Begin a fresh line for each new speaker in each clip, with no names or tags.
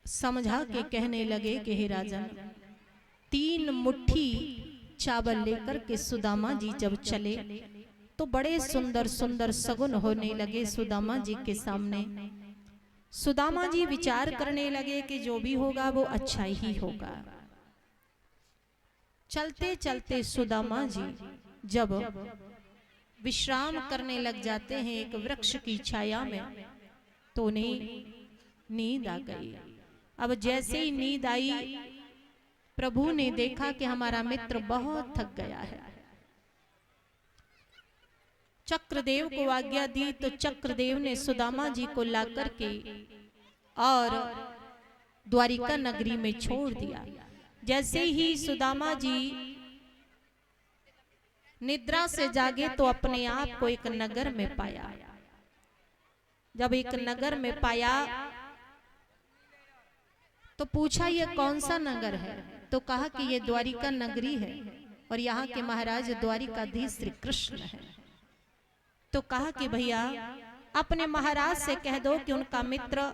समझा के कहने लगे कि हे राजन, 3 मुट्ठी चावल लेकर के सुदामा जी जब चले तो बड़े सुंदर सुंदर सगुन होने लगे सुदामा जी के सामने। सुदामा जी विचार करने लगे कि जो भी होगा वो अच्छा ही होगा। चलते चलते सुदामा जी जब विश्राम करने लग जाते हैं एक वृक्ष की छाया में, तो उन्हें नींद आ गई। अब जैसे ही नींद आई, प्रभु ने देखा कि हमारा मित्र बहुत थक गया है। चक्रदेव को आज्ञा दी तो चक्रदेव ने सुदामा जी को लाकर के और द्वारिका नगरी में छोड़ दिया। जैसे ही सुदामा जी निद्रा से जागे तो अपने आप को एक नगर में पाया। जब एक नगर में पाया तो पूछा ये कौन सा नगर है, तो कहा कि ये द्वारिका नगरी है और यहाँ के महाराज द्वारिकाधीश श्री कृष्ण है। तो कहा कि भैया अपने महाराज से कह दो कि उनका मित्र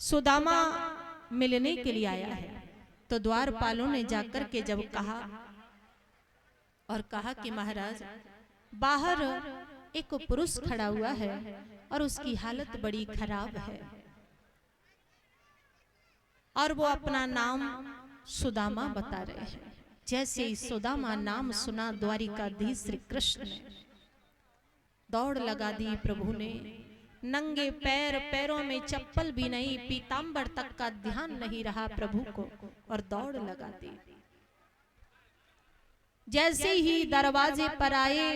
सुदामा मिलने के लिए आया है। तो द्वारपालों ने जाकर के जब कहा और कहा कि महाराज बाहर एक पुरुष खड़ा हुआ है और उसकी हालत बड़ी खराब है और वो अपना नाम सुदामा बता रहे हैं। जैसे ही सुदामा नाम सुना द्वारिकाधीश श्री कृष्ण ने दौड़ लगा दी। प्रभु ने नंगे पैर, पैरों में चप्पल भी नहीं, पीतांबर तक का ध्यान नहीं रहा प्रभु को और दौड़ लगा दी। जैसे ही दरवाजे पर आए,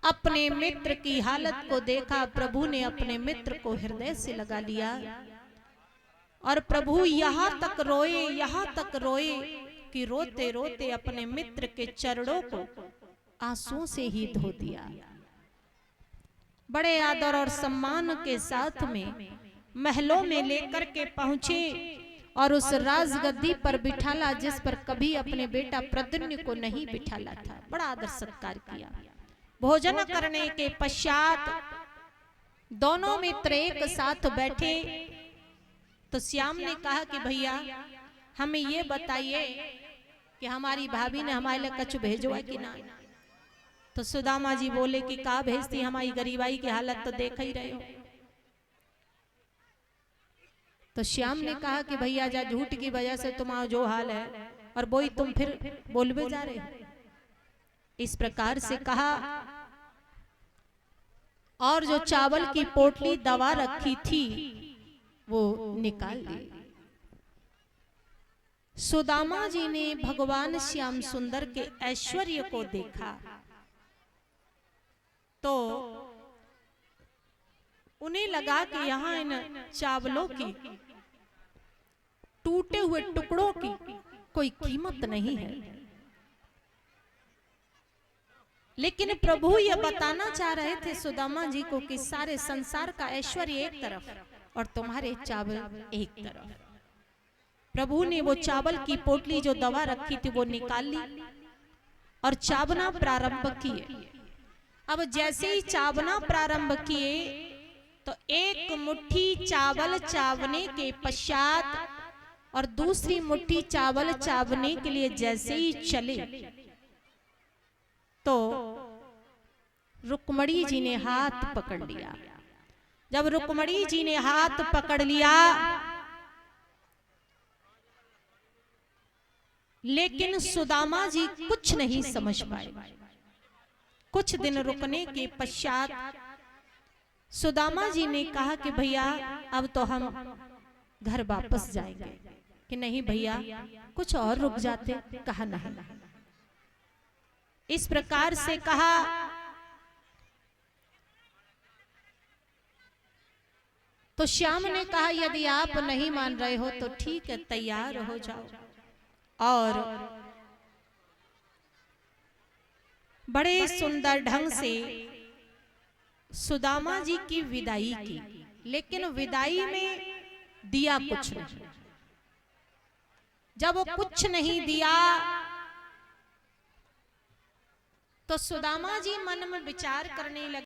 अपने मित्र की हालत को देखा, प्रभु ने अपने मित्र को हृदय से लगा लिया और प्रभु यहाँ तक रोए कि रोते रोते अपने मित्र के चरणों को आंसुओं से ही धो दिया। बड़े आदर और सम्मान के साथ में महलों में लेकर के पहुंचे और उस राजगद्दी पर बिठाला जिस पर कभी अपने बेटा प्रद्युम्न को नहीं बिठाला था। बड़ा आदर सत्कार किया। भोजन करने के पश्चात दोनों मित्र एक साथ बैठे तो श्याम ने कहा कि भैया हमें ये बताइए कि हमारी भाभी ने हमारे लिए कछु भेजो है कि ना। तो सुदामा जी बोले कि का भेजती, हमारी गरीबाई की हालत तो देख ही रहे हो। तो श्याम ने कहा कि भैया जा झूठ की वजह से तुम्हारा जो हाल है और वो ही तुम फिर बोलवे जा रहे हो। इस प्रकार से कहा और जो चावल की पोटली दवा रखी थी वो निकाल ली। सुदामा जी ने भगवान श्याम सुंदर के ऐश्वर्य को देखा तो उन्हें लगा कि यहाँ इन चावलों की टूटे हुए टुकड़ों की कोई कीमत नहीं है। लेकिन प्रभु यह बताना चाह रहे थे सुदामा जी को कि सारे संसार का ऐश्वर्य एक तरफ और तुम्हारे चावल एक तरफ। प्रभु ने वो चावल की पोटली जो दवा रखी थी वो निकाल ली और चावना प्रारंभ किए। अब जैसे ही चावना प्रारंभ किए तो एक मुट्ठी चावल चावने के पश्चात और दूसरी मुट्ठी चावल चावने के लिए जैसे ही चले तो रुक्मणी जी ने हाथ पकड़ लिया। जब रुक्मणी जी ने हाथ पकड़ लिया लेकिन सुदामा जी कुछ नहीं समझ पाए। कुछ दिन रुकने के पश्चात सुदामा जी ने कहा कि भैया अब तो हम घर वापस जाएंगे। कि नहीं भैया कुछ और रुक जाते। कहा नहीं। इस प्रकार से कहा तो श्याम ने कहा यदि आप नहीं मान रहे हो तो ठीक है, तैयार हो जाओ। और बड़े सुंदर ढंग से सुदामा जी की विदाई की। लेकिन विदाई में दिया कुछ नहीं। जब वो कुछ नहीं दिया तो सुदामा जी मन में विचार करने लगे।